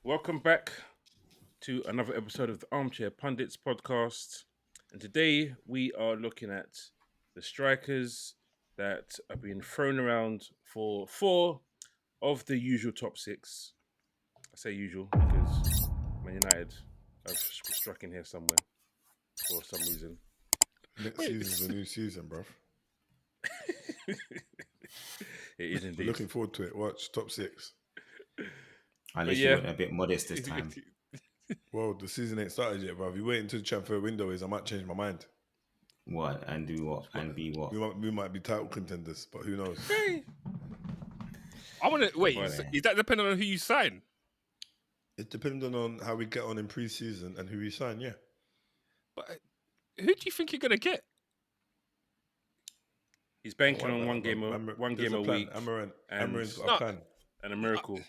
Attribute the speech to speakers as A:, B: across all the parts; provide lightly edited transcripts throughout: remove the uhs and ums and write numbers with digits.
A: Welcome back to another episode of the Armchair Pundits Podcast. And today we are looking at the strikers that are being thrown around for four of the usual top six. I say usual because Man United have struck in here somewhere for some reason.
B: Next season's a new season, bruv.
A: It is indeed.
B: We're looking forward to it. Watch top six.
C: Unless you went a bit modest this time.
B: Well, the season ain't started yet, bruv. You wait until the transfer window is. I might change my mind.
C: What? And do what? And be what?
B: We might be title contenders, but who knows?
D: I want to wait. Is that depending on who you sign?
B: It's depending on how we get on in pre-season and who we sign. Yeah.
D: But who do you think you're gonna get?
A: He's banking on one game a week.
B: Amaran's got a plan.
A: And a miracle.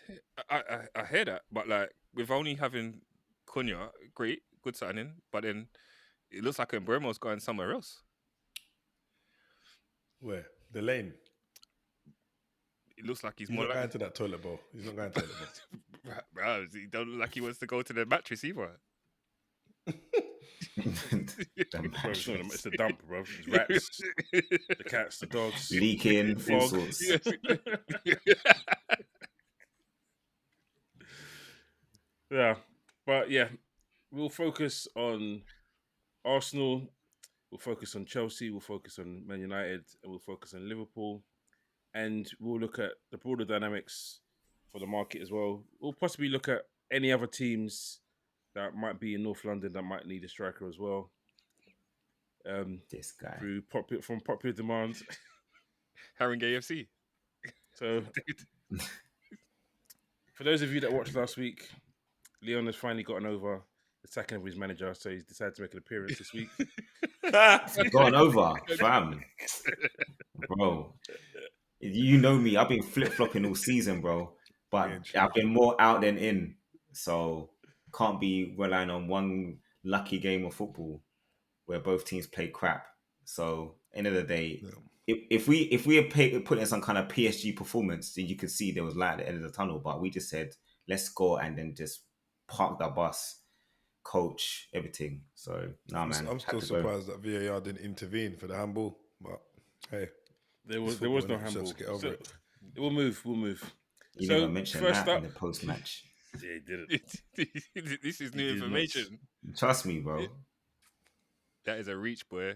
D: I hear that, but like with only having Cunha, great, good signing, but then it looks like Mbeumo's going somewhere else.
B: Where? The lane.
D: It looks like he's
B: He's
D: more
B: not
D: like
B: going to that toilet bowl. He's not going to that toilet bowl.
D: bro, he don't look like he wants to go to the mattress either.
A: It's a dump, bro. It's rats, the cats, the dogs,
C: leaking, all sorts.
A: Yeah, but yeah, we'll focus on Arsenal. We'll focus on Chelsea. We'll focus on Man United, and we'll focus on Liverpool. And we'll look at the broader dynamics for the market as well. We'll possibly look at any other teams that might be in North London that might need a striker as well.
C: This guy.
A: From popular demand.
D: Haringey FC.
A: So, for those of you that watched last week, Leon has finally gotten over the sacking of his manager, so he's decided to make an appearance this week.
C: Gone over, fam. Bro. You know me, I've been flip-flopping all season, bro. But I've been more out than in. So can't be relying on one lucky game of football where both teams play crap. So end of the day, if we had put in some kind of PSG performance, then you could see there was light at the end of the tunnel. But we just said, let's go and then just park that bus, coach, everything. So nah, man.
B: I'm still surprised that VAR didn't intervene for the handball. But hey,
A: there was no handball. So, we'll move.
C: You never mentioned that in the post-match.
A: Yeah, he didn't.
D: This is new information.
C: Trust me, bro.
D: That is a reach, boy.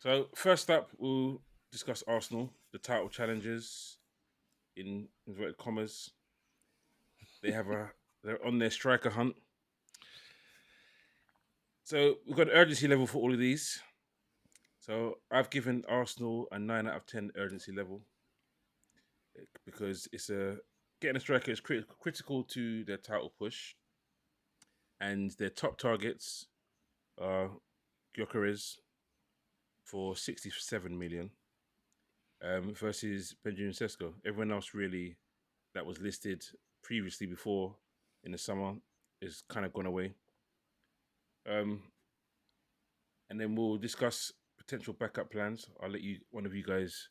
A: So first up, we'll discuss Arsenal, the title challengers in inverted commas. They're on their striker hunt. So we've got an urgency level for all of these. So I've given Arsenal a 9 out of 10 urgency level because getting a striker is critical to their title push, and their top targets are Gyökeres for 67 million versus Benjamin Sesko. Everyone else really that was listed previously before in the summer is kind of gone away. And then we'll discuss potential backup plans. I'll let one of you guys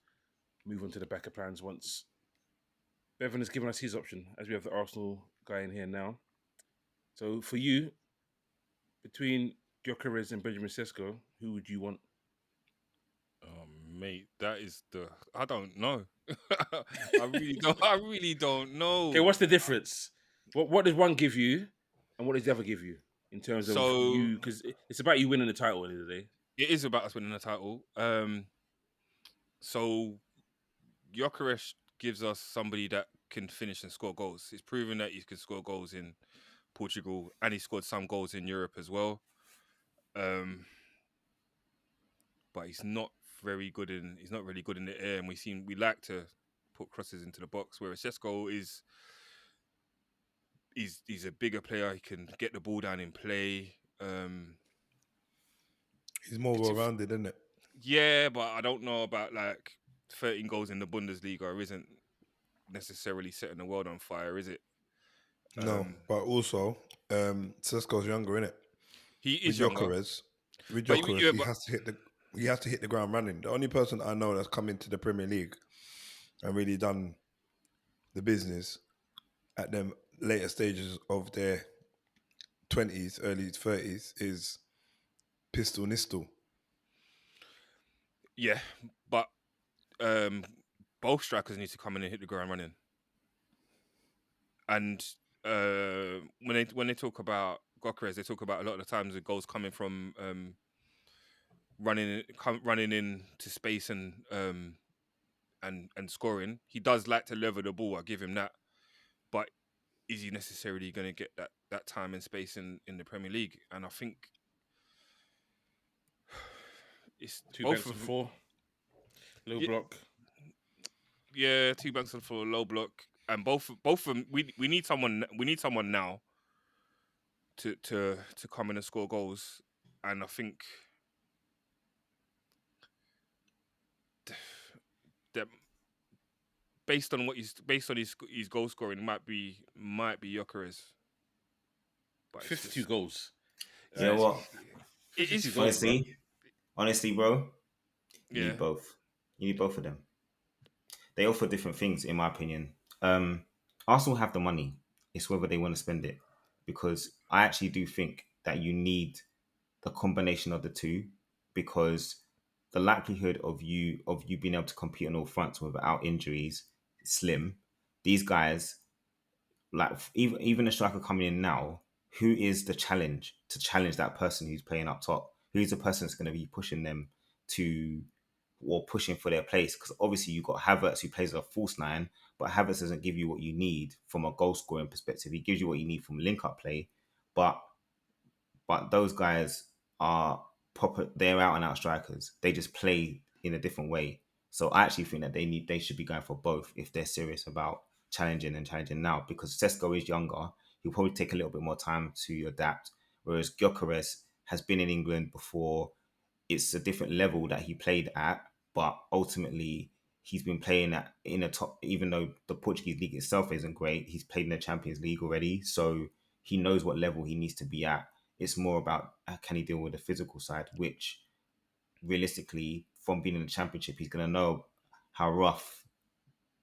A: move on to the backup plans once Bevan has given us his option, as we have the Arsenal guy in here now. So for you, between Gyökeres and Benjamin Sesko, who would you want?
D: Mate, that is I don't know. I really don't know.
A: Okay, what's the difference? What does one give you, and what does the other give you in terms of you? Because it's about you winning the title at the end of the day.
D: It is about us winning the title. So Gyökeres gives us somebody that can finish and score goals. He's proven that he can score goals in Portugal, and he scored some goals in Europe as well. But he's not really good in the air, and we like to put crosses into the box. Whereas Sesko he's a bigger player. He can get the ball down in play.
B: He's more well-rounded, isn't it?
D: Yeah, but I don't know about like 13 goals in the Bundesliga isn't necessarily setting the world on fire, is it?
B: No, but also Sesko's younger, innit?
D: He is younger.
B: With Gyökeres, he has to hit the ground running. The only person I know that's come into the Premier League and really done the business at them later stages of their 20s, early 30s is pistol nistle.
D: Yeah, but both strikers need to come in and hit the ground running. And when they talk about Gyökeres, they talk about a lot of the times the goals coming from running into space and scoring. He does like to level the ball. I give him that, but is he necessarily going to get that time and space in the Premier League? And I think it's
A: Two
D: both
A: banks
D: of
A: of 4, low
D: Yeah.
A: block.
D: Yeah, 2 banks for a low block, and both of them. We need someone. We need someone now to come in and score goals. And I think that based on his goal scoring might be Gyökeres. But it's
A: 52
D: just,
A: goals.
C: You know what?
D: it is
A: 52
D: fun.
A: goals, bro.
C: Honestly, bro, you
D: Yeah.
C: need both. You need both of them. They offer different things, in my opinion. Arsenal have the money. It's whether they want to spend it. Because I actually do think that you need the combination of the two, because the likelihood of you being able to compete on all fronts without injuries is slim. These guys, like even a striker coming in now, who is the challenge to challenge that person who's playing up top? Who's the person that's going to be pushing them to or pushing for their place? Because obviously you've got Havertz who plays a false nine, but Havertz doesn't give you what you need from a goal scoring perspective. He gives you what you need from link up play, but those guys are proper. They're out and out strikers. They just play in a different way. So I actually think that they should be going for both if they're serious about challenging now. Because Sesko is younger, he'll probably take a little bit more time to adapt. Whereas Gyökeres has been in England before. It's a different level that he played at, but ultimately he's been playing at in a top. Even though the Portuguese league itself isn't great, he's played in the Champions League already, so he knows what level he needs to be at. It's more about can he deal with the physical side, which realistically, from being in the Championship, he's going to know how rough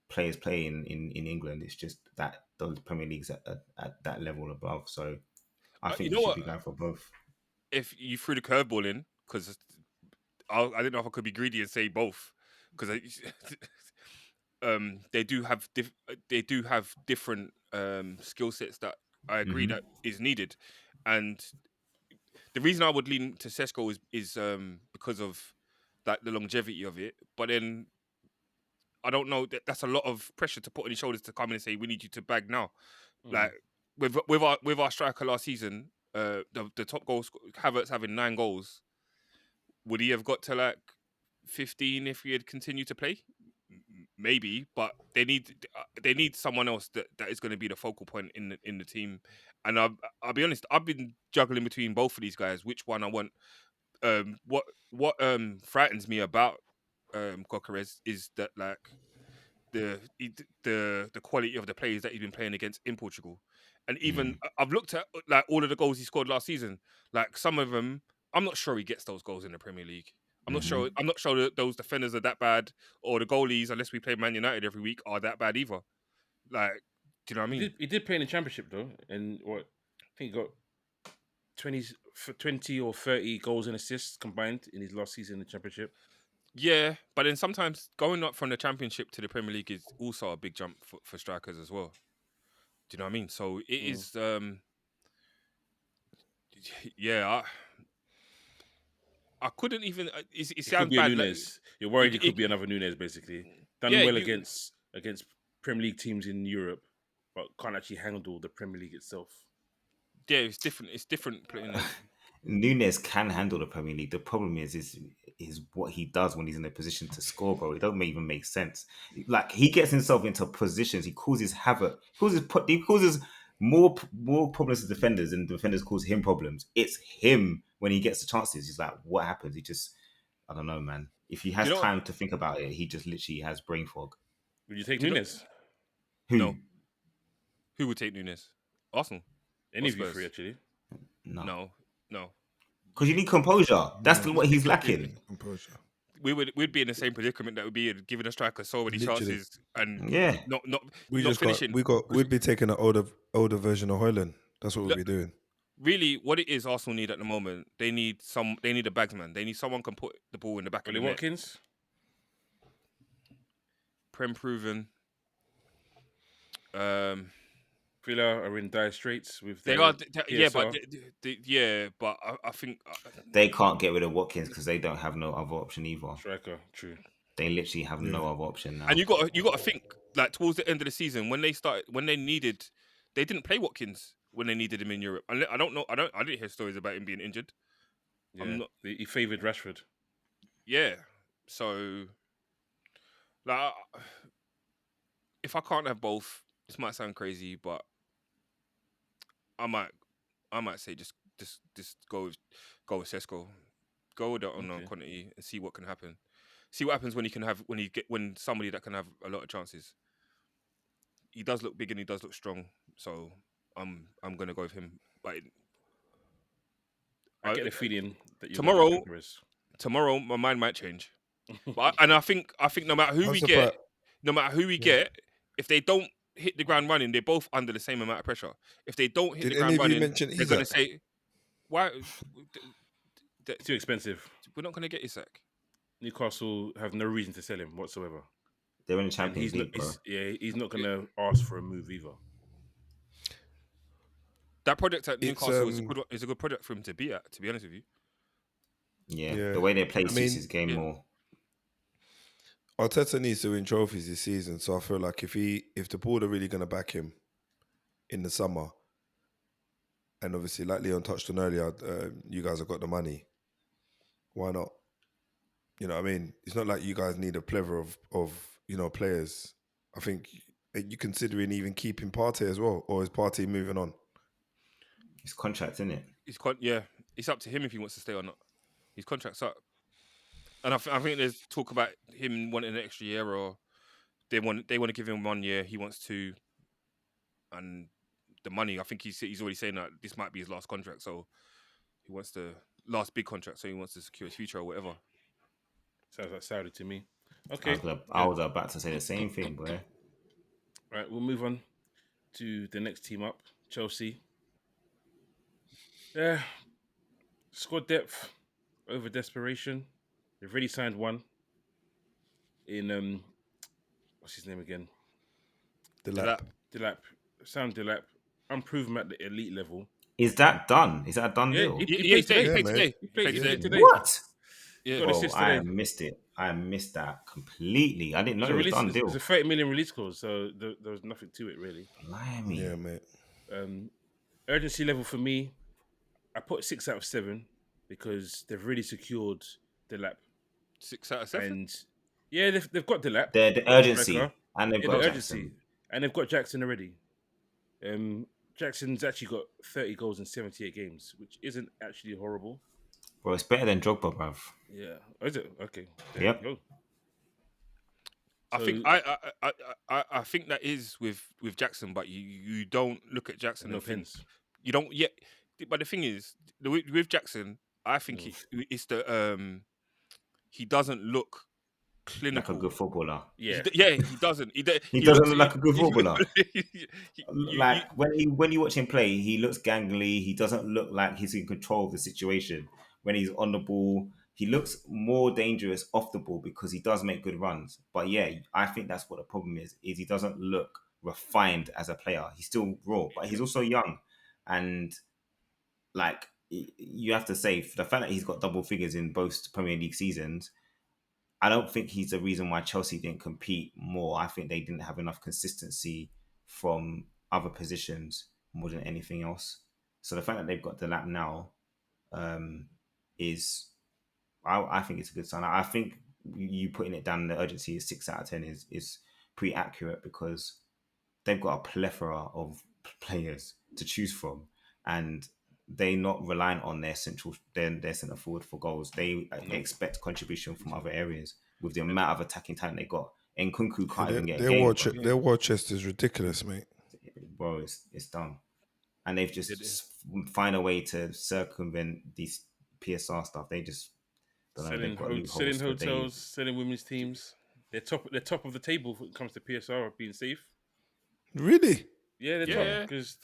C: players play in England. It's just that the Premier League's at that level above. So I think
D: You
C: you
D: know
C: should
D: what?
C: be going for both.
D: If you threw the curveball in, because I didn't know if I could be greedy and say both, because they do have different skill sets that I agree that is needed, and the reason I would lean to Sesko is because of the longevity of it. But then I don't know that's a lot of pressure to put on his shoulders to come in and say we need you to bag now. Like with our striker last season, the top goal Havertz having 9 goals, would he have got to like 15 if he had continued to play? Maybe, but they need someone else that is going to be the focal point in the team. And I'll be honest, I've been juggling between both of these guys, which one I want. What frightens me about Gyökeres is that like the quality of the players that he's been playing against in Portugal, and even I've looked at like all of the goals he scored last season. Like some of them, I'm not sure he gets those goals in the Premier League. I'm not sure. I'm not sure that those defenders are that bad, or the goalies, unless we play Man United every week, are that bad either. Like, do you know what I mean?
A: He did play in the Championship though, and what I think he got 20 or 30 goals and assists combined in his last season in the Championship.
D: Yeah, but then sometimes going up from the Championship to the Premier League is also a big jump for strikers as well. Do you know what I mean? So it is. Yeah, I couldn't even. It
A: It could
D: sounds
A: be a
D: bad.
A: Nunes. You're worried it could be another Nunes, basically. Done
D: Yeah,
A: well against Premier League teams in Europe, but can't actually handle the Premier League itself.
D: Yeah, it's different. It's different playing.
C: Nunes can handle the Premier League. The problem is what he does when he's in a position to score, bro. It don't even make sense. Like he gets himself into positions, he causes havoc, he causes more problems to defenders than defenders cause him problems. It's him when he gets the chances. He's like, what happens? He just, I don't know, man. If he has
D: You know what?
C: time to think about it, he just literally has brain fog.
A: Would you take
D: Do you know-
A: Nunes?
C: Who?
D: No. Who would take Nunes? Arsenal.
A: Any
D: Or
A: of you
D: Spurs?
A: three, actually.
C: No.
D: No.
C: Because you need composure. That's what he's
B: Yeah,
C: lacking.
B: composure.
D: we'd be in the same predicament that would be in giving a striker so many
B: Literally.
D: chances and
C: Yeah.
D: not finishing.
B: We'd be taking an older version of Hoyland. That's what we'd be doing.
D: Really, what it is Arsenal need at the moment, they need a bagsman. They need someone who can put the ball in the back of
A: Ollie
D: the net.
A: Watkins.
D: Prem proven.
A: Villa are in dire straits with
D: They
A: their
D: are,
A: PSR.
D: but I think
C: They can't get rid of Watkins because they don't have no other option either.
A: Striker, true.
C: They literally have no other option now.
D: and you got to think like towards the end of the season when they didn't play Watkins when they needed him in Europe. I don't know. I didn't hear stories about him being injured.
A: Yeah, he favoured Rashford.
D: Yeah, so like if I can't have both, this might sound crazy, but I might say just go with Sesko, go with the unknown quantity and see what can happen. See what happens when somebody that can have a lot of chances. He does look big and he does look strong, so I'm gonna go with him. But
A: I get the feeling that you're
D: tomorrow my mind might change. But I think no matter who we get, if they don't hit the ground running, they're both under the same amount of pressure. If they don't hit the ground running, they're going to say, "Why?
A: Too expensive.
D: We're not going to get Isak."
A: Newcastle have no reason to sell him whatsoever.
C: They're in the Champions League, bro.
A: He's not going to ask for a move either.
D: That project at Newcastle is a good project for him to be at. To be honest with you.
C: Yeah. The way they play suits his game more.
B: Arteta needs to win trophies this season, so I feel like if the board are really going to back him in the summer, and obviously like Leon touched on earlier, you guys have got the money. Why not? You know what I mean? It's not like you guys need a plethora of players. I think you considering even keeping Partey as well, or is Partey moving on?
C: His contract, isn't it?
D: It's up to him if he wants to stay or not. His contract's up. And I think there's talk about him wanting an extra year, or they want to give him 1 year. He wants 2, and the money. I think he's already saying that this might be his last contract, so he wants the last big contract, so he wants to secure his future or whatever.
A: Sounds like Saudi to me. Okay,
C: I was about to say the same thing, boy.
A: Right, we'll move on to the next team up, Chelsea. Yeah, squad depth over desperation. They've already signed one in what's his name again?
B: Delap.
A: Sam Delap. Unproven at the elite level.
C: Is that done? Is that a done deal?
A: He played today.
D: He played today.
C: What?
A: Yeah.
C: Bro, I missed it. I missed that completely. I didn't know it was a done deal.
A: It's a 30 million release clause, so there was nothing to it really.
C: Blimey.
B: Yeah, mate.
A: Urgency level for me, I put 6 out of 7 because they've really secured Delap.
D: 6 out of 7.
A: And yeah, they've got Delap.
C: The urgency, and they've got
A: the
C: Jackson.
A: urgency, and they've got Jackson already. Jackson's actually got 30 goals in 78 games, which isn't actually horrible.
C: Bro, it's better than Drogba, bruv.
A: Yeah, is it? Okay.
C: Yep.
D: I think that is with Jackson, but you don't look at Jackson
A: no
D: and think
A: pins.
D: you don't yet. But the thing is, with Jackson, I think it's the he doesn't look clinical.
C: Like a good footballer.
D: Yeah, he doesn't. He
C: doesn't look like a good footballer. When you watch him play, he looks gangly. He doesn't look like he's in control of the situation. When he's on the ball, he looks more dangerous off the ball because he does make good runs. But yeah, I think that's what the problem is he doesn't look refined as a player. He's still raw, but he's also young. And like you have to say, the fact that he's got double figures in both Premier League seasons, I don't think he's the reason why Chelsea didn't compete more. I think they didn't have enough consistency from other positions more than anything else. So the fact that they've got the lap now is, I think it's a good sign. I think you putting it down, the urgency is 6 out of 10 is pretty accurate because they've got a plethora of players to choose from, and they're not reliant on their centre forward for goals. They expect contribution from other areas with the amount of attacking talent they got. And Nkunku can't even get a game.
B: Their war chest is ridiculous, mate.
C: Bro, it's done. And they've just find a way to circumvent these PSR stuff. Don't know. They've got loopholes
A: selling
C: for
A: hotels,
C: days.
A: selling women's teams. They're top of the table when it comes to PSR of being safe.
B: Really?
A: Yeah, they're top
D: Yeah.
A: because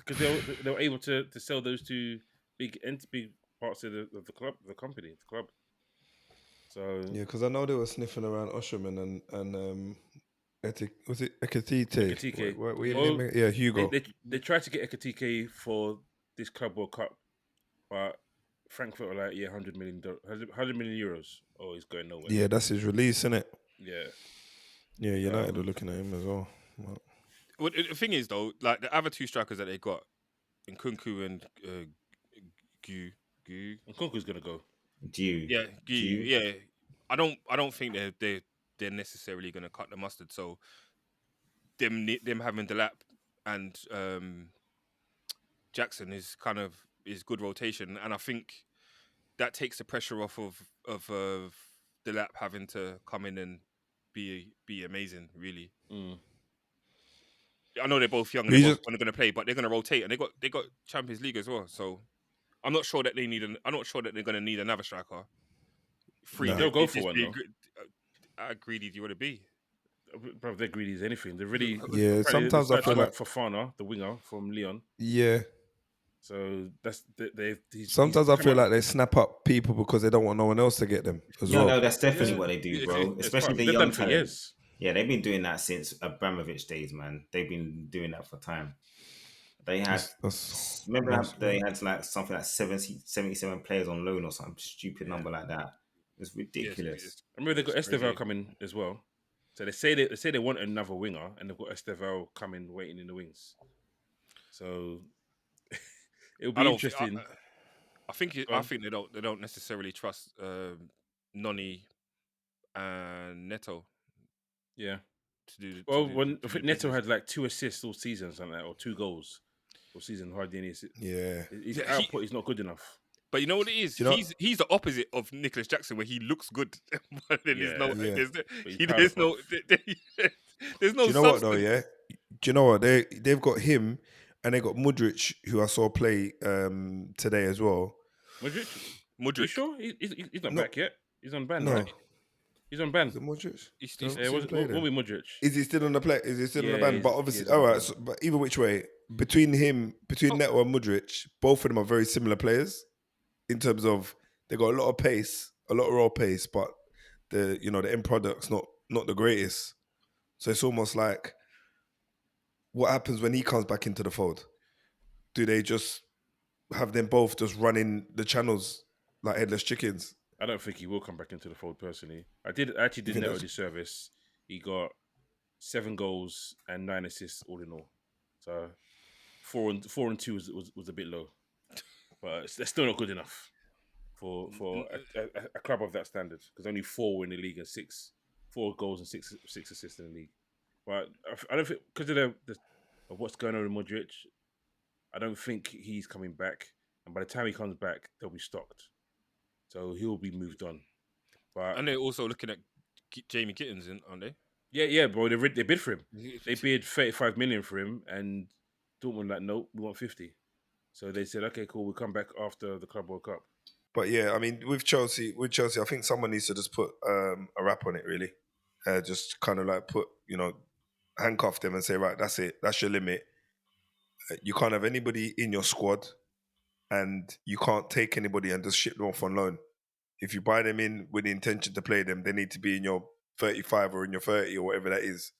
A: they were able to sell those two big parts of the club, the club. So
B: Yeah, because I know they were sniffing around Osherman and was it Ekatite?
A: Ekatike.
B: What your
A: Well,
B: name? Yeah,
A: they,
B: Hugo.
A: they they tried to get Ekatike for this Club World Cup, but Frankfurt were like, yeah, $100 million, 100 million euros. Oh, he's going nowhere.
B: Yeah, that's his release, isn't it?
A: Yeah.
B: Yeah, United are looking at him as well.
D: Well, the thing is though, like the other two strikers that they got, Nkunku and Gu,
A: And Kunku's gonna go.
C: Due.
D: yeah. I don't think they're necessarily gonna cut the mustard. So them having Delap and Jackson is good rotation, and I think that takes the pressure off of Delap having to come in and be amazing. Really,
A: Mm.
D: I know they're both young and
B: But
D: they're both going to play, but they're going to rotate, and they got Champions League as well. So I'm not sure that I'm not sure that they're going to need another striker. Free,
B: Nah.
A: They'll go for one though.
D: How greedy do you want to be?
A: Bro, they're greedy as anything. They're really
B: Yeah, sometimes I feel like
A: Fofana, the winger from Lyon.
B: yeah.
A: So that's
B: Sometimes I feel like they snap up people because they don't want no one else to get them as well.
C: No, that's definitely
A: Yeah.
C: what they do,
D: It's-
C: bro.
A: it's
C: Especially the
A: they've
C: young
A: done for
C: talent.
A: years.
C: Yeah, they've been doing that since Abramovich days, man. They've been doing that for time. They had, remember how they had like something like 77 players on loan or some stupid number like that. It's ridiculous.
D: Yes,
A: I remember they got
D: it's
A: Estevao
D: crazy.
A: coming as well. So they say they want another winger, and they've got Estevao coming waiting in the wings. So it'll be interesting.
D: I think they don't necessarily trust Noni and Neto.
A: Yeah.
D: To do.
A: Well,
D: to
A: when
D: do
A: I think
D: the
A: Neto
D: business.
A: had like 2 assists all season, something like that, or 2 goals all season. Hardly any assists.
B: Yeah.
A: His output is not good enough.
D: But you know what it is?
B: You know-
D: He's the opposite of Nicholas Jackson, where he looks good, but then
A: Yeah.
D: there's no
B: Do you know what though? Yeah. Do you know what they've got him, and they got Mudryk, who I saw play today as well.
A: Modric.
D: Modric.
A: You sure? He's not
B: No.
A: back yet. He's on ban,
B: No.
A: right? He's on ban.
B: Is it Mudryk?
D: He's-
B: I don't
D: he's-
B: see him play then.
A: What with Modric?
B: Is he still on the play? Is he still on the
A: Yeah,
B: ban? But
A: he's
B: obviously,
A: on
B: all
A: the
B: right.
A: ban.
B: So, but either which way, between Neto and Mudryk, both of them are very similar players in terms of they got a lot of pace, a lot of raw pace, but the end product's not the greatest. So it's almost like, what happens when he comes back into the fold? Do they just have them both just running the channels like headless chickens?
A: I don't think he will come back into the fold personally. I actually did
B: think
A: Neto
B: that's-
A: disservice. He got 7 goals and 9 assists all in all. So 4 and 2 was a bit low, but it's still not good enough for a club of that standard. Because only 4 were in the league and 4 goals and 6 assists in the league. But I don't think because of of what's going on with Modric, I don't think he's coming back. And by the time he comes back, they'll be stocked. So he'll be moved on. But
D: And they're also looking at Jamie Gittins, aren't they?
A: yeah, bro. They bid for him. They bid 35 million for him, and Dortmund like, nope, we want 50. So they said, okay, cool, we'll come back after the Club World Cup.
B: But yeah, I mean, with Chelsea, I think someone needs to just put a wrap on it, really. Just kind of like handcuff them and say, right, that's it. That's your limit. You can't have anybody in your squad, and you can't take anybody and just ship them off on loan. If you buy them in with the intention to play them, they need to be in your 35 or in your 30 or whatever that is.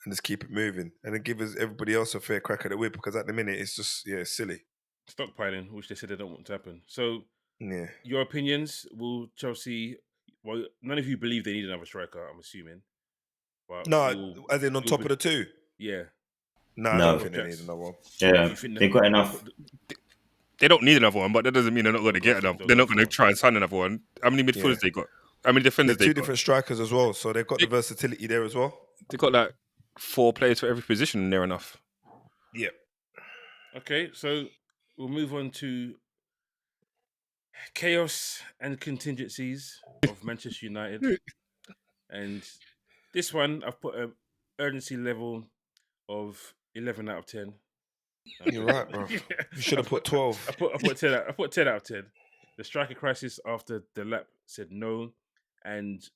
B: And just keep it moving. And then give everybody else a fair crack at the whip, because at the minute, it's just, it's silly.
A: Stockpiling, which they said they don't want to happen. So,
B: Yeah.
A: your opinions, will Chelsea... Well, none of you believe they need another striker, I'm assuming. But
B: No, as in on top of the two?
A: Yeah.
B: No, I
C: No.
B: don't think they need another one.
C: Yeah,
A: You think
C: they've got enough.
D: They don't need another one, but that doesn't mean they're not going to get another. They're not going to try and sign another one. How many midfielders they got? How many defenders
B: They're
D: they
B: two
D: got?
B: different strikers as well, so they've got the versatility there as well.
D: They got like 4 players for every position near enough.
B: Yeah.
A: Okay, so we'll move on to chaos and contingencies of Manchester United. And this one, I've put an urgency level of 11 out of 10.
B: You're right, bro. You should have put 12.
A: I put 10 out of 10. the striker crisis after the lap said no, and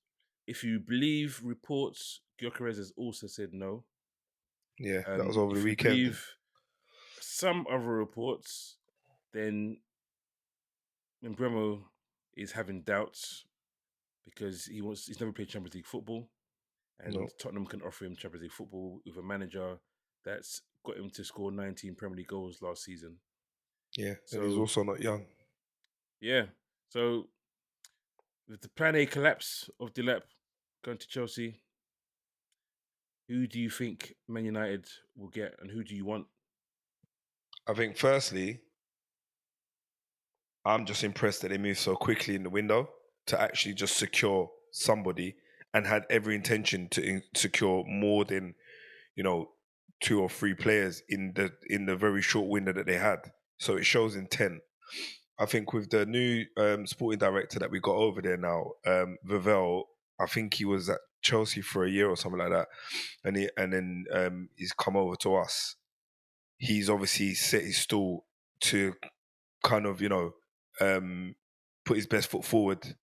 A: if you believe reports, Gyökeres has also said no.
B: Yeah, that was over the
A: If you
B: weekend.
A: believe some other reports, then Mbremo is having doubts because he's never played Champions League football, and
B: No.
A: Tottenham can offer him Champions League football with a manager that's got him to score 19 Premier League goals last season.
B: Yeah,
A: So
B: and he's also not young.
A: yeah, so with the plan A collapse of Delap going to Chelsea, who do you think Man United will get, and who do you want?
B: I think firstly, I'm just impressed that they moved so quickly in the window to actually just secure somebody and had every intention to secure more than, 2 or 3 players in the very short window that they had. So it shows intent. I think with the new sporting director that we got over there now, Vivell, I think he was at Chelsea for a year or something like that, and then he's come over to us. He's obviously set his stall to kind of put his best foot forward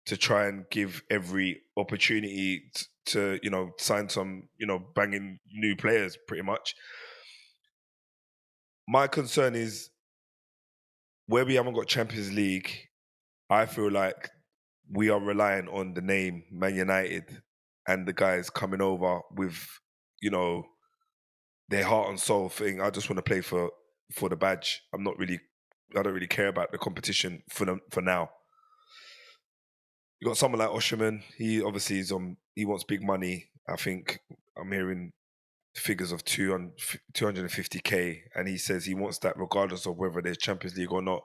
B: to try and give every opportunity to sign some banging new players pretty much. My concern is where we haven't got Champions League, I feel like we are relying on the name Man United and the guys coming over with their heart and soul thing. I just want to play for the badge. I don't really care about the competition for now. You got someone like Osherman. He obviously he wants big money. I think I'm hearing figures of 250k, and he says he wants that regardless of whether there's Champions League or not.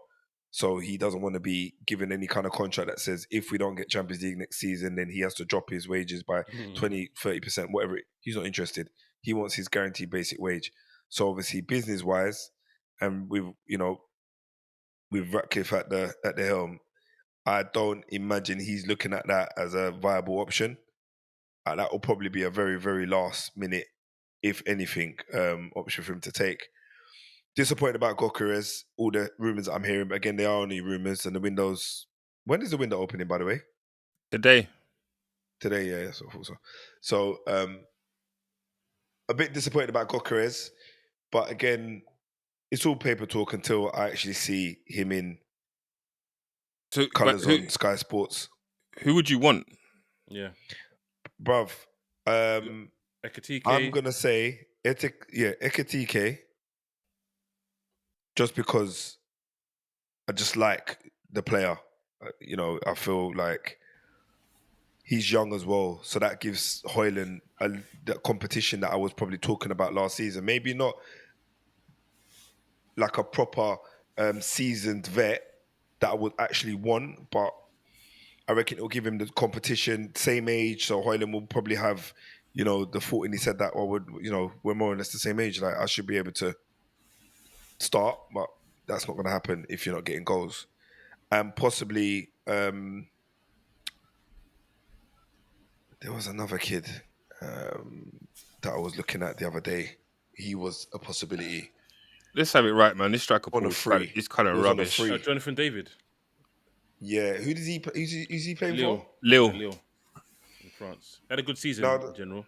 B: So he doesn't want to be given any kind of contract that says if we don't get Champions League next season, then he has to drop his wages by 20, 30%, whatever. He's not interested. He wants his guaranteed basic wage. So obviously, business-wise, and with Ratcliffe at the helm, I don't imagine he's looking at that as a viable option. That will probably be a very, very last minute, if anything, option for him to take. Disappointed about Gyökeres. All the rumours I'm hearing, but again, they are only rumours. And the windows. When is the window opening, by the way?
D: Today.
B: Today, yeah. So I thought so. So a bit disappointed about Gyökeres, but again, it's all paper talk until I actually see him in colours on Sky Sports.
D: Who would you want?
A: Yeah,
B: bruv.
A: Ekatike.
B: I'm gonna say Ekatike. Just because I just like the player. I feel like he's young as well. So that gives Højlund the competition that I was probably talking about last season. Maybe not like a proper seasoned vet that I would actually want, but I reckon it'll give him the competition, same age. So Højlund will probably have, the thought, and he said that, we're more or less the same age. Like I should be able to start, but that's not going to happen if you're not getting goals. And possibly there was another kid that I was looking at the other day. He was a possibility.
D: Let's have it right, man. This striker pool is kind of rubbish.
A: Jonathan David.
B: Yeah, who's he playing for?
A: Lille in France. Had a good season in general.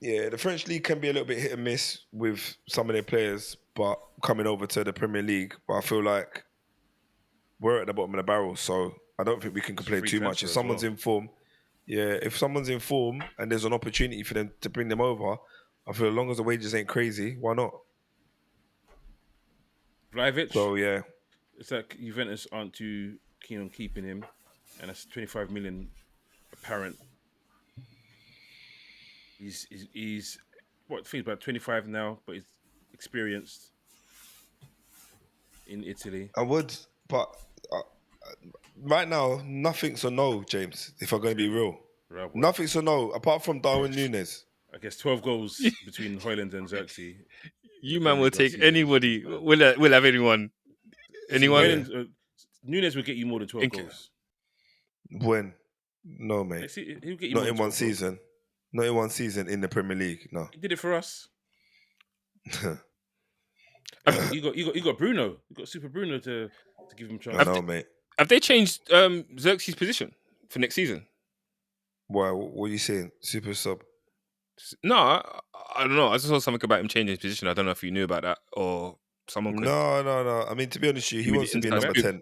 B: Yeah, the French league can be a little bit hit and miss with some of their players, but coming over to the Premier League, but I feel like we're at the bottom of the barrel, so I don't think we can complain too much. If someone's in form, and there's an opportunity for them to bring them over, I feel as long as the wages ain't crazy, why not?
A: Vlahovic.
B: So yeah,
A: it's like Juventus aren't too keen on keeping him, and that's 25 million apparent. He's what? I think about 25 now, but he's experienced in Italy.
B: I would, but right now nothing's a no, James. If I'm going to be real, nothing's a no apart from Darwin Núñez.
A: I guess 12 goals between Højlund and Xerxes.
D: You man will take anybody. We'll have anyone. Anyone.
A: Núñez will get you more than 12 goals.
B: When? No, mate.
A: He'll get you
B: not in one season. Goals. Not in one season in the Premier League. No.
A: He did it for us. You got Bruno. You got Super Bruno to give him a chance.
B: I know, mate.
D: Have they changed Xerxes' position for next season?
B: Why? What are you saying? Super sub?
D: No, I don't know. I just saw something about him changing his position. I don't know if you knew about that or someone could
B: No. I mean, to be honest with you, he
D: give me
B: wants
D: the
B: to be
D: inside
B: number
D: scoop.
B: 10.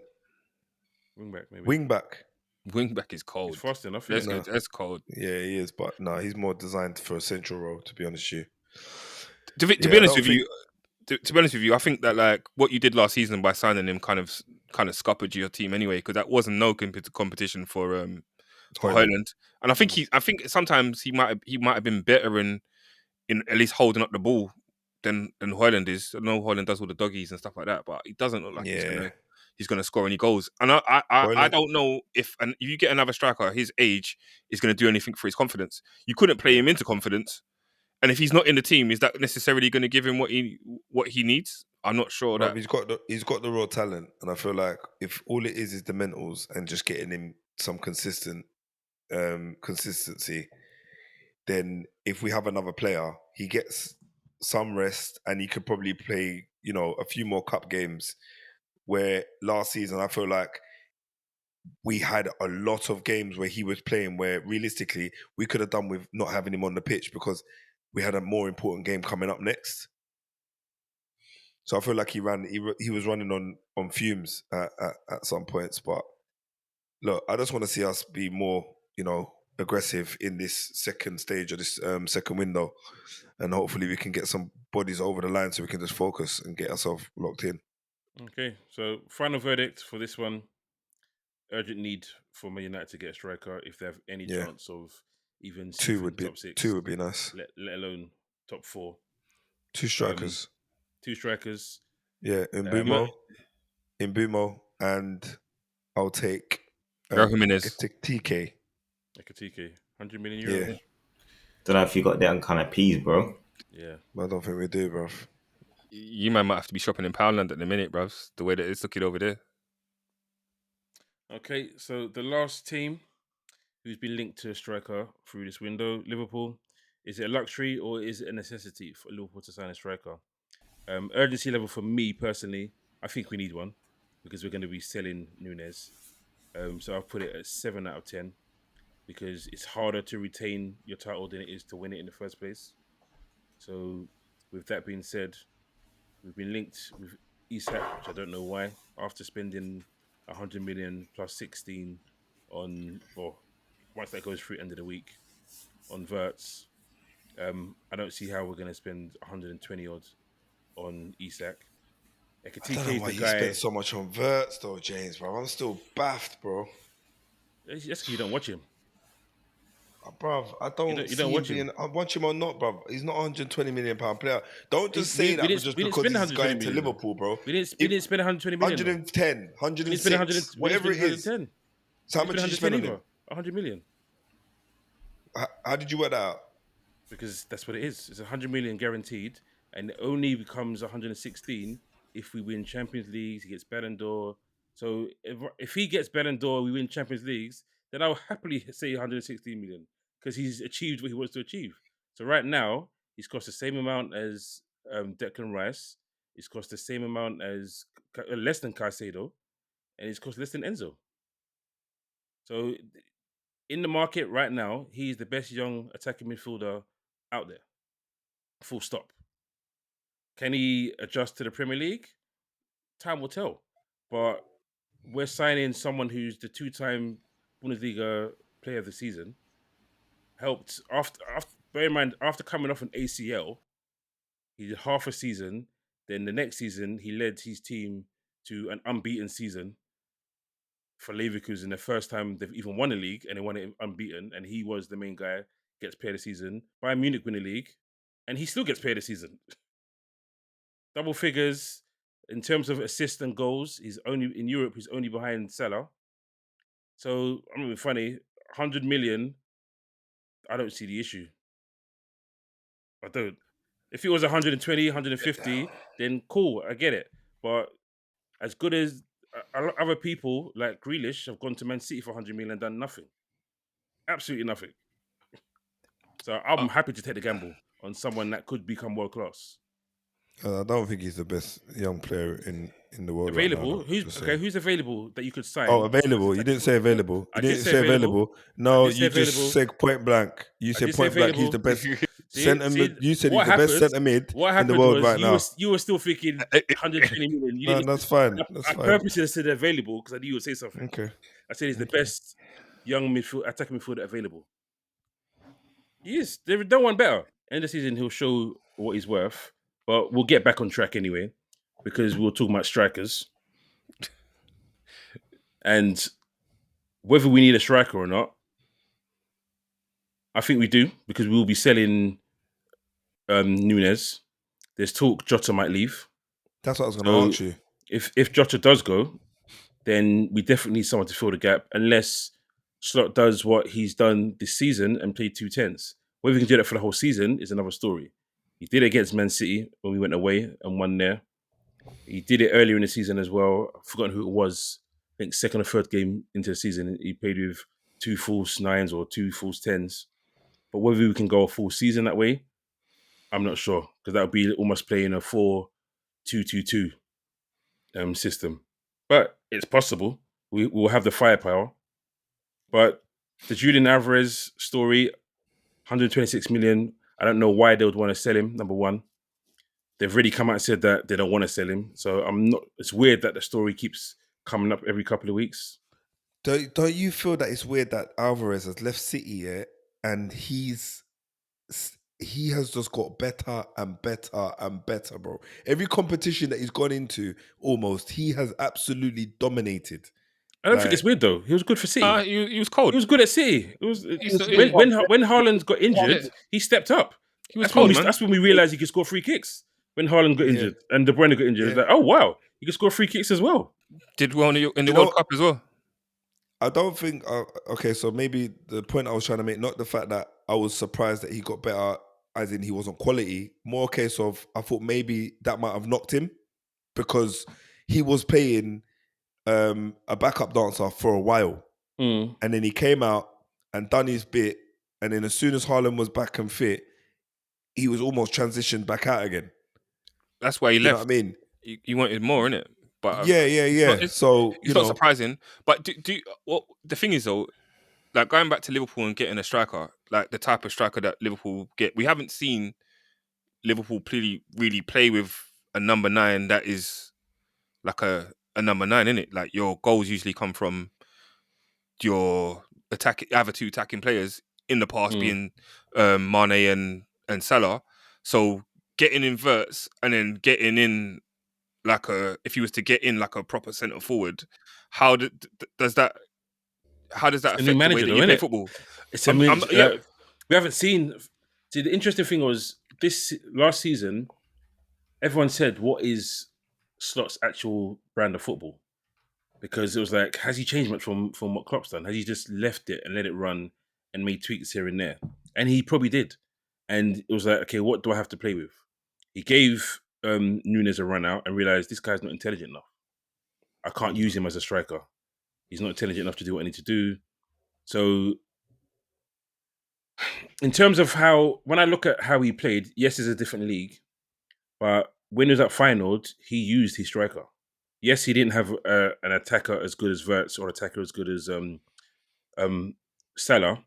A: Wing back, maybe.
B: Wing back.
D: Wing back is
A: He's
D: cold.
A: fast enough.
D: That's
A: Yeah.
B: No.
D: good. That's cold.
B: Yeah, he is, but no, he's more designed for a central role. To be honest with you.
D: To be
B: Yeah, I
D: honest
B: don't
D: with you, to be honest with you, I think that like what you did last season by signing him kind of scuppered your team anyway, because that wasn't no competition for
B: Højlund.
D: Højlund. And I think sometimes he might have been better in at least holding up the ball than Højlund is. I know Højlund does all the doggies and stuff like that, but he doesn't look like
B: Yeah.
D: he's gonna score any goals. And I
B: Højlund.
D: don't know if you get another striker his age is gonna do anything for his confidence. You couldn't play him into confidence. And if he's not in the team, is that necessarily going to give him what he needs? I'm not sure
B: Bruv,
D: that
B: he's got the raw talent, and I feel like if all it is the mentals and just getting him some consistency, then if we have another player, he gets some rest and he could probably play, a few more cup games. Where last season I feel like we had a lot of games where he was playing where realistically we could have done with not having him on the pitch because we had a more important game coming up next. So I feel like he was running on fumes at some points. But look, I just want to see us be more, aggressive in this second stage of this second window, and hopefully we can get some bodies over the line so we can just focus and get ourselves locked in.
A: Okay, so final verdict for this one: urgent need for Man United to get a striker if they have any chance of even
B: Two
A: top six.
B: Two would be nice.
A: Let alone top four.
B: Two strikers.
A: Two strikers.
B: Yeah, Mbumo, and I'll take
D: Jimenez.
B: TK.
A: Ekatike, 100 million euros.
B: Yeah.
C: Don't know if you got that kind of peas, bro.
A: Yeah.
B: I don't think we do, bruv.
D: You man might have to be shopping in Poundland at the minute, bruv. The way that it's looking over there.
A: Okay, so the last team who's been linked to a striker through this window, Liverpool. Is it a luxury or is it a necessity for Liverpool to sign a striker? Urgency level for me personally, I think we need one because we're going to be selling Núñez. So I've put it at 7 out of 10 because it's harder to retain your title than it is to win it in the first place. So with that being said, we've been linked with Isak, which I don't know why, after spending 100 million plus 16 on, once that goes through end of the week, on Verts. I don't see how we're going to spend 120 odd on Isak.
B: I don't know why you spent so much on Verts though, James, bro. I'm still baffed, bro.
A: That's because you don't watch him.
B: Bruv, I don't
A: you don't watch
B: him. I watch him or not, bruv. He's not a £120 million player. Don't just
A: We
B: say that
A: didn't
B: just
A: spend
B: because he's
A: 120
B: going to
A: million.
B: Liverpool, bro.
A: We didn't spend 120 million.
B: 110, 106, whatever it is. So how much did you spend on him?
A: 100 million.
B: How did you work that out?
A: Because that's what it is. It's 100 million guaranteed, and it only becomes 116 if we win Champions Leagues. He gets Ballon d'Or. So if he gets Ballon d'Or, we win Champions Leagues, then I'll happily say 116 million because he's achieved what he wants to achieve. So right now, he's cost the same amount as Declan Rice. He's cost the same amount as less than Caicedo, and he's cost less than Enzo. So in the market right now, he's the best young attacking midfielder out there. Full stop. Can he adjust to the Premier League? Time will tell. But we're signing someone who's the two-time Bundesliga player of the season. Helped after bear in mind, after coming off an ACL, he did half a season. Then the next season, he led his team to an unbeaten season for Leverkusen, the first time they've even won a league, and they won it unbeaten. And he was the main guy, gets player of the season. Bayern Munich win the league, and he still gets player of the season. Double figures in terms of assists and goals. He's only in Europe. He's only behind Salah. So I mean, funny, 100 million. I don't see the issue. I don't. If it was 120, 150, then cool, I get it. But as good as other people like Grealish have gone to Man City for 100 million and done nothing. Absolutely nothing. So I'm happy to take the gamble on someone that could become world class.
B: I don't think he's the best young player in the world
A: Available?
B: right now.
A: Who's available that you could sign?
B: Oh,
A: as
B: available. You
A: attacking
B: didn't say
A: midfielder?
B: available. You
A: I did
B: didn't
A: say
B: say
A: available.
B: available.
A: I
B: No,
A: did say
B: you just
A: available.
B: said point blank. You
A: I
B: said
A: did say
B: point blank. He's the
A: available.
B: best
A: See,
B: centre mid. You said he's
A: what
B: the best
A: happened?
B: centre mid
A: What
B: in the
A: happened
B: world
A: was
B: right now.
A: you were still thinking 120 million. You
B: No,
A: didn't.
B: that's fine. That's
A: I
B: fine.
A: purposely said available because I knew you would say something.
B: Okay.
A: I said he's the best young attacking midfielder available. He is. There's no one better. End of the season, he'll show what he's worth. But we'll get back on track anyway because we'll talk about strikers and whether we need a striker or not. I think we do because we will be selling Nunes. There's talk Jota might leave.
B: That's what I was going to ask you.
A: If Jota does go, then we definitely need someone to fill the gap. Unless Slot does what he's done this season and played 2 10s. Whether we can do that for the whole season is another story. He did it against Man City when we went away and won there. He did it earlier in the season as well. I've forgotten who it was. I think second or third game into the season, he played with 2 false 9s or 2 false 10s. But whether we can go a full season that way, I'm not sure because that would be almost playing a 4-2-2-2 system. But it's possible. We'll have the firepower. But the Julian Alvarez story, 126 million. I don't know why they would want to sell him. Number one, they've already come out and said that they don't want to sell him. So I'm not. It's weird that the story keeps coming up every couple of weeks.
B: Don't you feel that it's weird that Alvarez has left City and he has just got better and better and better, bro. Every competition that he's gone into, almost, he has absolutely dominated.
A: I don't think it's weird though. He was good for City.
D: He was cold.
A: He was good at City. When Haaland got injured, he stepped up.
D: He was cold, man.
A: That's when we realized he could score free kicks. When Haaland got injured and De Bruyne got injured, it's like, oh wow, he can score free kicks as well.
D: Did well in the World Cup as well.
B: I don't think. Okay, so maybe the point I was trying to make, not the fact that I was surprised that he got better, as in he wasn't quality. More a case of I thought maybe that might have knocked him because he was playing a backup dancer for a while, and then he came out and done his bit, and then as soon as Haaland was back and fit, he was almost transitioned back out again.
D: That's why he left.
B: You know what I mean?
D: He wanted more, innit? But
B: yeah.
D: It's not surprising. But the thing is though, like going back to Liverpool and getting a striker, like the type of striker that Liverpool get, we haven't seen Liverpool really play with a number 9 that is like a number 9, innit? Like your goals usually come from your other 2 attacking players in the past being Mane and Salah. So getting inverts and then getting in if he was to get in like a proper centre forward, how does that affect the way that you play football?
A: We haven't seen. See, the interesting thing was this last season. Everyone said, "What is Slot's actual brand of football?" Because it was like, has he changed much from what Klopp's done? Has he just left it and let it run and made tweaks here and there? And he probably did. And it was like, okay, what do I have to play with? He gave Nunes a run out and realized this guy's not intelligent enough. I can't use him as a striker. He's not intelligent enough to do what I need to do. So in terms of when I look at how he played, yes, it's a different league. But when he was at Feyenoord, he used his striker. Yes, he didn't have an attacker as good as Wirtz or an attacker as good as Salah,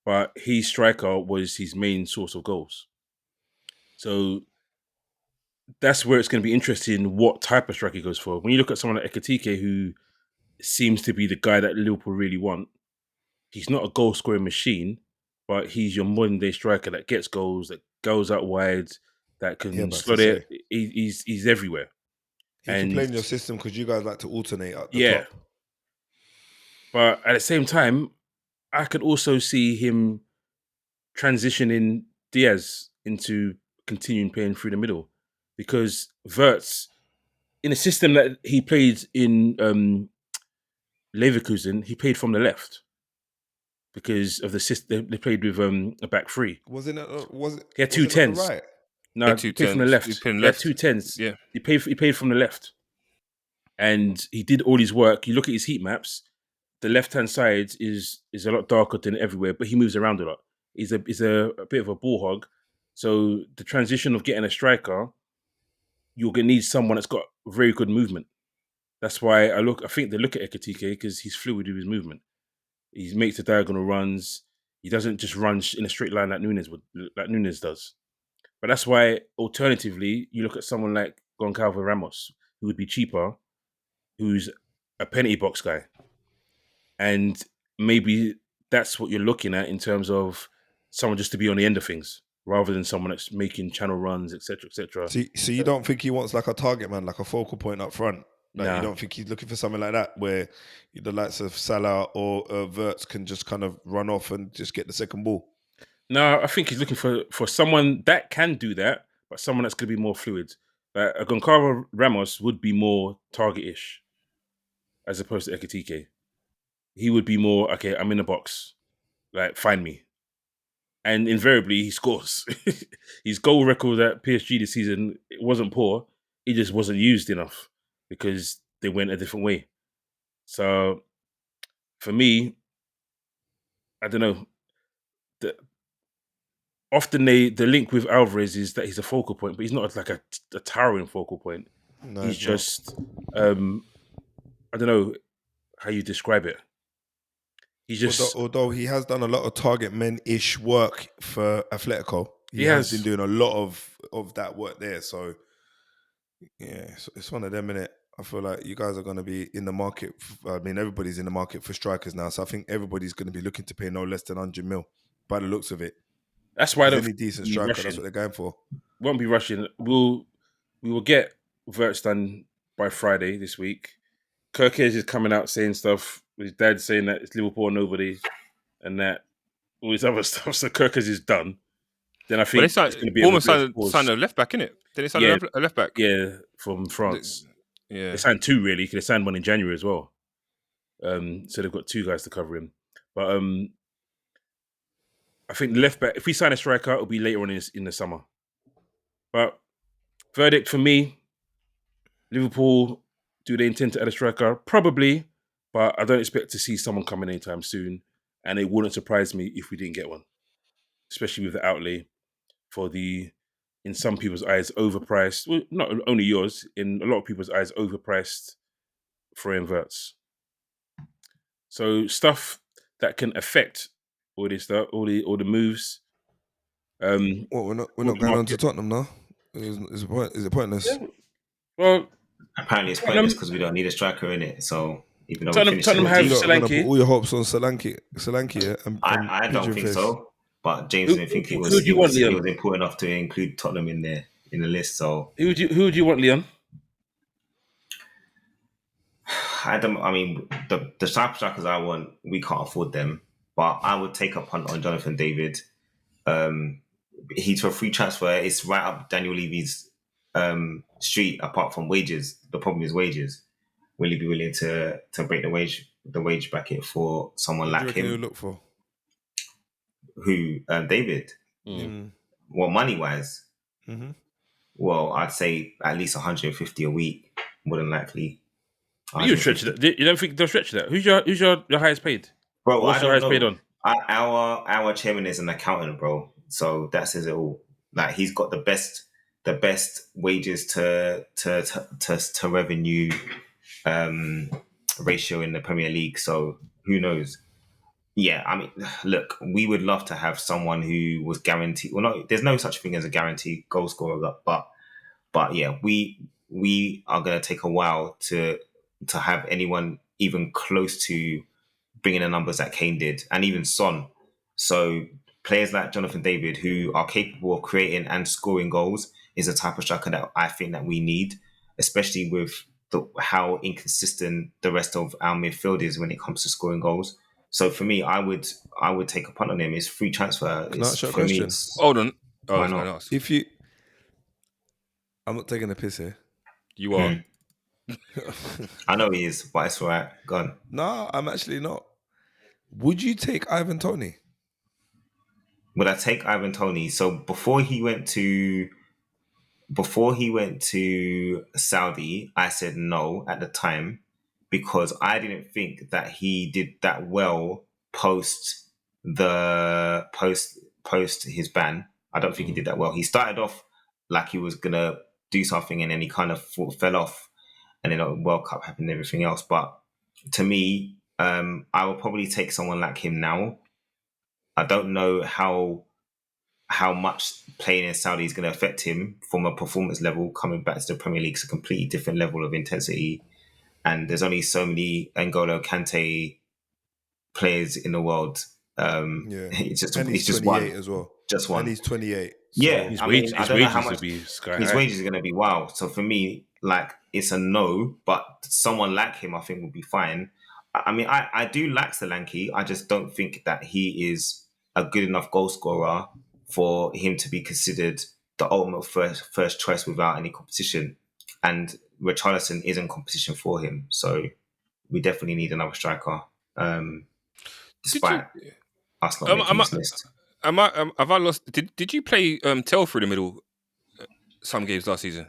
A: but his striker was his main source of goals. So that's where it's going to be interesting what type of striker he goes for. When you look at someone like Ekitike, who seems to be the guy that Liverpool really want, he's not a goal-scoring machine, but he's your modern-day striker that gets goals, that goes out wide, that can slot it. He's everywhere.
B: He can play in your system because you guys like to alternate at the top.
A: But at the same time, I could also see him transitioning Diaz into continuing playing through the middle because Wirtz, in a system that he played in Leverkusen, he played from the left because of the system. They played with a back 3. He had 2 10s.
B: Right?
A: No, he played from the left. He had 2 10s.
D: Yeah,
A: he played from the left, and he did all his work. You look at his heat maps. The left-hand side is a lot darker than everywhere, but he moves around a lot. He's a bit of a ball hog. So the transition of getting a striker you're gonna need someone that's got very good movement. That's why I think they look at Ekitike because he's fluid with his movement. He makes the diagonal runs. He doesn't just run in a straight line like Nunes does. But that's why, alternatively, you look at someone like Goncalves Ramos, who would be cheaper, who's a penalty box guy, and maybe that's what you're looking at in terms of someone just to be on the end of things, rather than someone that's making channel runs, etc., etc.
B: So you don't think he wants like a target man, like a focal point up front? Like you don't think he's looking for something like that where the likes of Salah or Wirtz can just kind of run off and just get the second ball?
A: No, I think he's looking for someone that can do that, but someone that's going to be more fluid. Like Goncalves Ramos would be more target-ish as opposed to Ekitike. He would be more, okay, I'm in the box, like, find me. And invariably, he scores. His goal record at PSG this season, it wasn't poor. He just wasn't used enough because they went a different way. So, for me, I don't know. Often the link with Alvarez is that he's a focal point, but he's not like a towering focal point.
B: No,
A: he's just, I don't know how you describe it. He's just...
B: Although he has done a lot of target men-ish work for Atletico. He has been doing a lot of that work there. So, yeah, it's one of them, innit? I feel like you guys are going to be in the market. I mean, everybody's in the market for strikers now. So I think everybody's going to be looking to pay no less than 100 mil by the looks of it.
A: That's why I don't
B: any decent striker. Rushing. That's what they're going for.
A: Won't be rushing. We will get Wirtz done by Friday this week. Kirkes is coming out saying stuff. His dad saying that it's Liverpool or nobody, and that all this other stuff. So Kirkes is done. Then I think it's going to be
D: almost signed a left back, innit? Did they sign a left back?
A: Yeah, from France.
D: They
A: signed two really. Because they signed one in January as well. So they've got two guys to cover him. But I think the left back, if we sign a striker, it'll be later on in the summer. But verdict for me, Liverpool, do they intend to add a striker? Probably, but I don't expect to see someone coming anytime soon. And it wouldn't surprise me if we didn't get one, especially with the outlay for the, in some people's eyes, overpriced, well, not only yours, in a lot of people's eyes, overpriced Florian Wirtz. So stuff that can affect all this stuff, all the moves.
B: We're not going on to Tottenham now. Is it pointless?
A: Yeah. Well,
C: apparently it's pointless because we don't need a striker in it. So even though
A: Tottenham have Solanke,
B: put all your hopes on Solanke, and
C: I don't think so. But James didn't think he was important enough to include Tottenham in the list. So
A: who would you want, Leon?
C: I mean, the type of strikers I want, we can't afford them. But I would take a punt on Jonathan David. He's for a free transfer. It's right up Daniel Levy's street. Apart from wages, the problem is wages. Will he be willing to break the wage bracket for someone like him?
B: Who look for?
C: Who David? Well, money wise, well, I'd say at least 150 a week, more than likely.
A: You stretch that? You don't think they'll stretch that? Who's your highest paid?
C: Bro,
A: what's your highest paid on?
C: Our chairman is an accountant, bro. So that says it all. Like he's got the best wages to revenue ratio in the Premier League. So who knows? Yeah, I mean, look, we would love to have someone who was guaranteed. Well, no, there's no such thing as a guaranteed goal scorer, but yeah, we are going to take a while to have anyone even close to bringing the numbers that Kane did, and even Son. So players like Jonathan David, who are capable of creating and scoring goals, is a type of striker that I think that we need, especially with how inconsistent the rest of our midfield is when it comes to scoring goals. So for me, I would take a punt on him. It's free transfer.
B: Can I ask you a question?
D: Hold on.
B: Why not? I'm not taking a piss here.
D: You are.
C: I know he is, but it's all right. Go on.
B: No, I'm actually not. Would you take Ivan Toney?
C: Would I take Ivan Toney? So before he went to Saudi, I said no at the time because I didn't think that he did that well post his ban. I don't think he did that well. He started off like he was gonna do something, and then he kind of fell off, and then the World Cup happened and everything else. But to me, I would probably take someone like him now. I don't know how much playing in Saudi is going to affect him from a performance level. Coming back to the Premier League is a completely different level of intensity, and there's only so many N'Golo Kante players in the world. It's just
B: and he's
C: just
B: 28
C: one
B: as well.
C: just one.
B: And he's 28.
C: Yeah,
A: His
C: I mean, I don't know how much
A: would be sky
C: his
A: high.
C: wages are going to be. Wow. So for me, like, it's a no, but someone like him, I think, would be fine. I mean, I do like Solanke. I just don't think that he is a good enough goal scorer for him to be considered the ultimate first choice without any competition. And Richarlison isn't competition for him. So we definitely need another striker. Despite us not making this list.
D: Have I lost? Did you play Tell through the middle some games last season?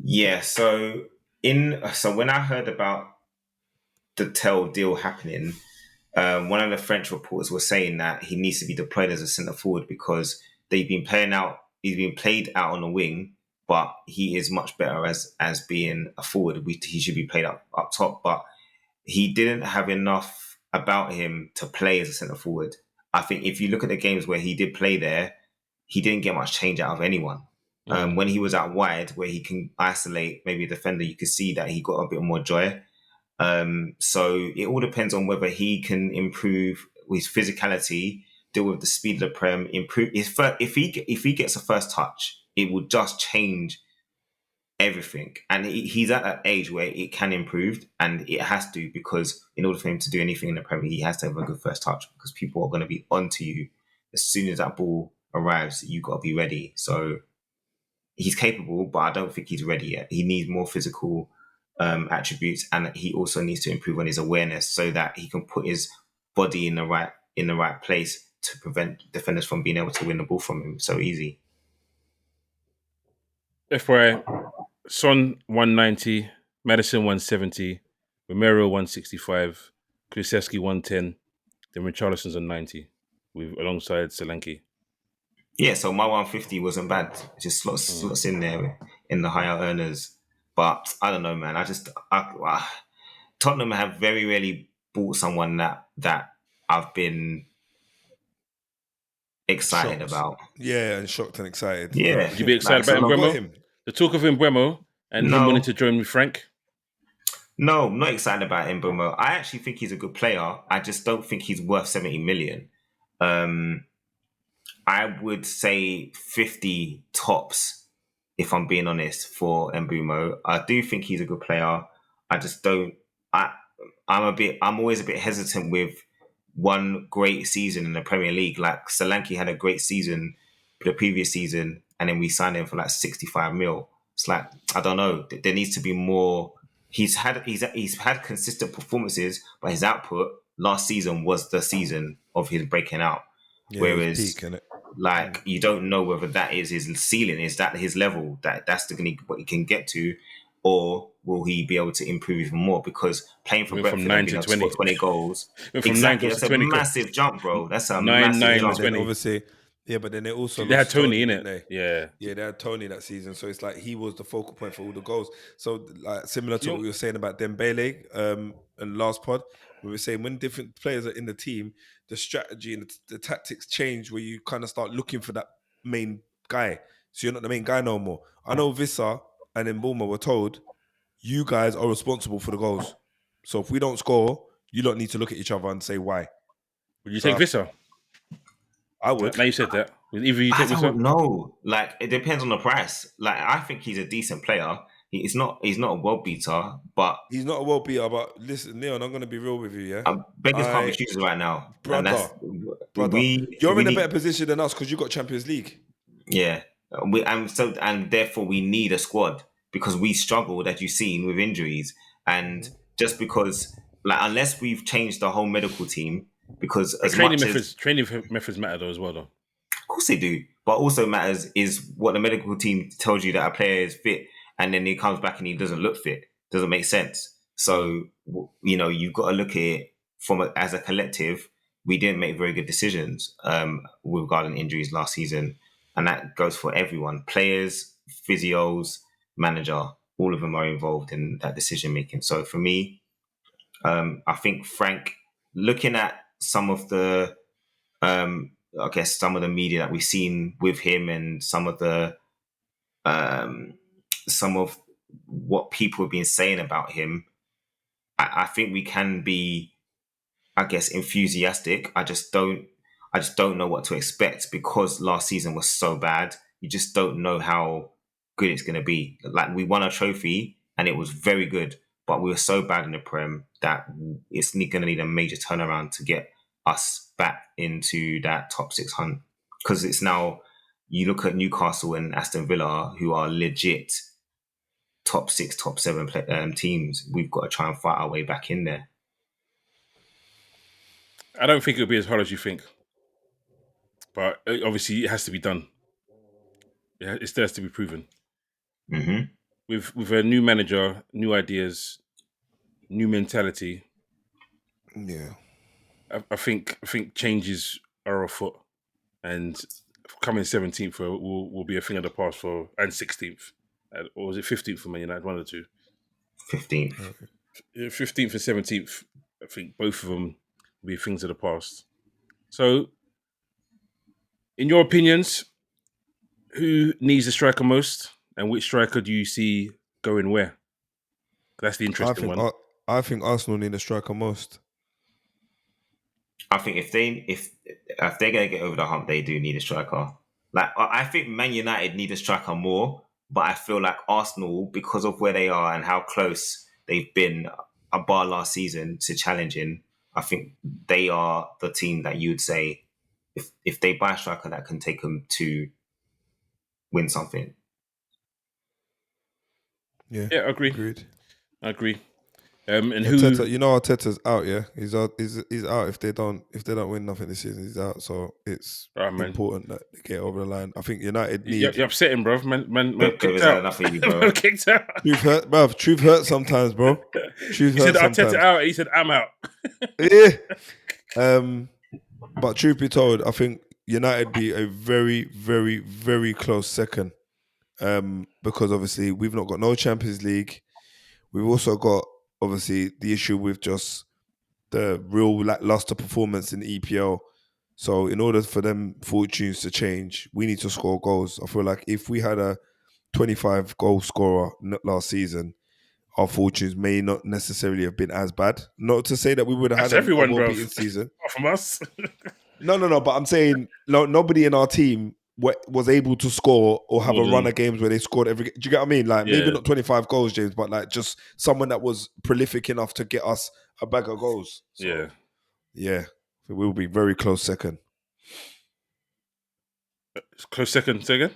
C: Yeah. So when I heard about the Tell deal happening, one of the French reporters was saying that he needs to be deployed as a centre forward because he's been played out on the wing, but he is much better as being a forward. He should be played up top, but he didn't have enough about him to play as a centre forward. I think if you look at the games where he did play there, he didn't get much change out of anyone. When he was out wide, where he can isolate maybe a defender, you could see that he got a bit more joy. So it all depends on whether he can improve his physicality, deal with the speed of the Prem, improve if he gets a first touch, it will just change everything. And he's at that age where it can improve, and it has to, because in order for him to do anything in the Premier League, he has to have a good first touch, because people are going to be onto you as soon as that ball arrives. You got to be ready. So he's capable, but I don't think he's ready yet. He needs more physical attributes, and he also needs to improve on his awareness so that he can put his body in the right place to prevent defenders from being able to win the ball from him so easy.
A: FYI, Son 190, Madison 170, Romero 165, Kulusevski 110, then Richarlison's on 90, alongside Solanke.
C: Yeah, so my 150 wasn't bad. It just slots in there in the higher earners. But I don't know, man. Tottenham have very rarely bought someone that I've been excited about.
B: Yeah, and shocked and excited.
C: Yeah.
A: Would you be excited about Mbeumo? The talk of Mbeumo and him wanting to join with Frank?
C: No, I'm not excited about Mbeumo. I actually think he's a good player. I just don't think he's worth 70 million. I would say 50 tops, if I'm being honest, for Mbeumo. I do think he's a good player. I just don't. I'm always a bit hesitant with one great season in the Premier League. Like Solanke had a great season the previous season, and then we signed him for like 65 mil. It's like, I don't know. There needs to be more. He's had consistent performances, but his output last season was the season of his breaking out.
B: Yeah,
C: whereas,
B: peak, innit?
C: like, you don't know whether that is his ceiling, is that his level, that's what he can get to, or will he be able to improve even more? Because playing for Brentford,
A: from 9 to 20.
C: 20 goals,
A: From 9 goals
C: that's
A: to
C: a
A: 20
C: massive jump, bro. That's a
A: 9,
C: massive
A: 9,
C: jump.
A: 20.
B: Obviously, yeah, but then they also
A: They had
B: lost
A: Tony,
B: didn't
A: innit?
B: they?
A: Yeah,
B: they had Tony that season, so it's like he was the focal point for all the goals. So, like, similar to what we were saying about Dembele and last pod, we were saying when different players are in the team, the strategy and the tactics change, where you kind of start looking for that main guy. So you're not the main guy no more. I know Vissa and Mbeumo were told, you guys are responsible for the goals. So if we don't score, you don't need to look at each other and say why.
A: Would you take Vissa?
B: I would.
A: Now you said that. Either you take
C: I
A: Vissa?
C: don't know. Like, it depends on the price. Like, I think he's a decent player. He's not a world beater, but
B: he's not a world beater. But listen, Leon, I'm going to be real with you, yeah?
C: beggars can't be choosers right now.
B: Brother, you're in a better position than us because you got Champions League.
C: Yeah, and therefore we need a squad, because we struggled, as you've seen, with injuries, and just because, like, unless we've changed the whole medical team, because
A: training methods matter though as well, though.
C: Of course they do, but also matters is what the medical team tells you that a player is fit, and then he comes back and he doesn't look fit. Doesn't make sense. So, you know, you've got to look at it as a collective. We didn't make very good decisions regarding injuries last season, and that goes for everyone: players, physios, manager, all of them are involved in that decision making. So for me, I think Frank, looking at some of the, I guess some of the media that we've seen with him and some of what people have been saying about him, I think we can be, I guess, enthusiastic. I just don't know what to expect because last season was so bad. You just don't know how good it's going to be. Like, we won a trophy and it was very good, but we were so bad in the Prem that it's going to need a major turnaround to get us back into that top 6 hunt. Because it's now, you look at Newcastle and Aston Villa, who are legit top 6, top 7 teams. We've got to try and fight our way back in there.
A: I don't think it'll be as hard as you think, but obviously it has to be done. It still has to be proven.
C: Mm-hmm.
A: With a new manager, new ideas, new mentality.
B: Yeah,
A: I think changes are afoot, and coming 17th will be a thing of the past and 16th, or was it 15th for Man United? One or two.
C: 15th.
A: 15th and 17th. I think both of them will be things of the past. So, in your opinions, who needs a striker most, and which striker do you see going where? That's the interesting one.
B: I think Arsenal need a striker most.
C: I think if they're gonna get over the hump, they do need a striker. Like, I think Man United need a striker more, but I feel like Arsenal, because of where they are and how close they've been, a bar last season, to challenging, I think they are the team that you would say, if they buy a striker that can take them to win something.
B: Yeah,
A: I agree.
B: Agreed.
A: I agree. And
B: Arteta, you know, Arteta's out. Yeah, he's out. He's out if they don't win nothing this season. He's out. So it's important that they get over the line. I think United need.
A: You're upsetting, bro. Man
C: kicked out. Enough of you, bro.
A: Man kicked out.
B: Truth hurt, bro. Truth hurts sometimes, bro. Truth
A: he
B: hurts
A: said
B: sometimes.
A: Arteta out. He said I'm out.
B: Yeah. But truth be told, I think United be a very, very, very close second. Because obviously we've not got no Champions League. We've also got obviously the issue with just the real lackluster performance in the EPL. So in order for them fortunes to change, we need to score goals. I feel like if we had a 25 goal scorer last season, our fortunes may not necessarily have been as bad. Not to say that we would have had a well-beaten season.
A: From us.
B: No. But I'm saying nobody in our team was able to score or have a run of games where they scored every. Do you get what I mean? Like, maybe not 25 goals, James, but like just someone that was prolific enough to get us a bag of goals. So, yeah, we'll be very close second.
A: Close second. Say again?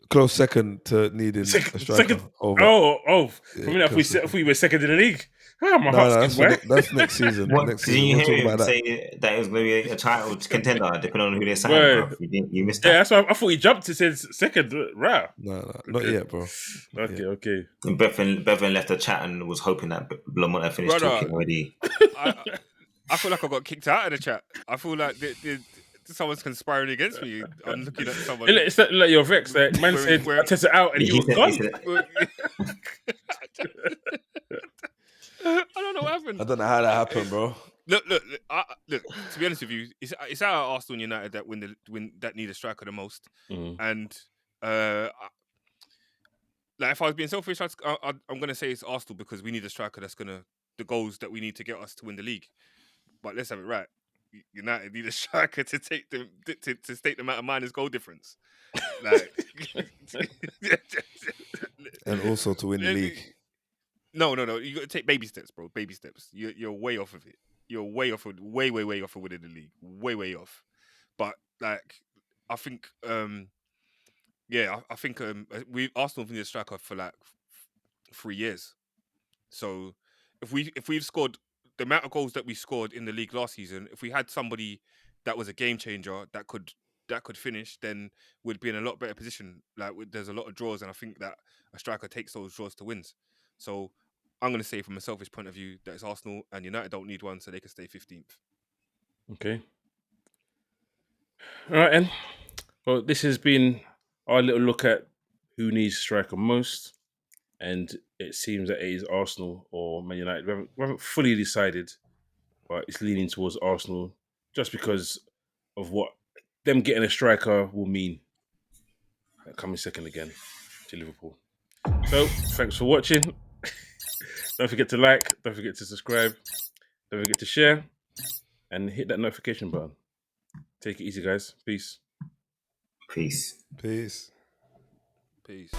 B: Close second to needing a striker.
A: Second.
B: Over.
A: Oh. For me, if we were second in the league. Oh, my heart's
B: that's next season.
C: Next season. Did you hear him say that it was going to be a title contender, depending on who they signed? You missed that.
A: Yeah, that's why I thought he jumped to say second. Right.
B: No, not yet, bro.
A: Okay.
C: And Bevan left the chat and was hoping that Lamont had finished talking already.
D: I feel like I got kicked out of the chat. I feel like someone's conspiring against me. I'm looking at someone.
A: It's like you're vexed. Like, man said, I tested out and he was gone.
D: I don't know what happened.
B: I don't know how that happened, bro.
D: Look. To be honest with you, it's our Arsenal and United that need a striker the most. And like, if I was being selfish, I'm going to say it's Arsenal because we need a striker that's the goals that we need to get us to win the league. But let's have it right. United need a striker to take them to state the amount of minus goal difference, like,
C: and also to win the league.
D: No. You got to take baby steps, bro. Baby steps. You're way off of it. You're way off of way off of winning the league. Way off. But like, I think, I think Arsenal need a striker for like 3 years. So if we've scored the amount of goals that we scored in the league last season, if we had somebody that was a game changer that could finish, then we'd be in a lot better position. Like, there's a lot of draws, and I think that a striker takes those draws to wins. So I'm going to say, from a selfish point of view, that it's Arsenal and United don't need one, so they can stay 15th.
A: Okay. All right, then. Well, this has been our little look at who needs striker most. and it seems that it is Arsenal or Man United. We haven't fully decided, but it's leaning towards Arsenal just because of what them getting a striker will mean coming second again to Liverpool. So, thanks for watching. Don't forget to like, don't forget to subscribe, don't forget to share, and hit that notification button. Take it easy, guys. Peace.
C: Peace.
B: Peace.
D: Peace.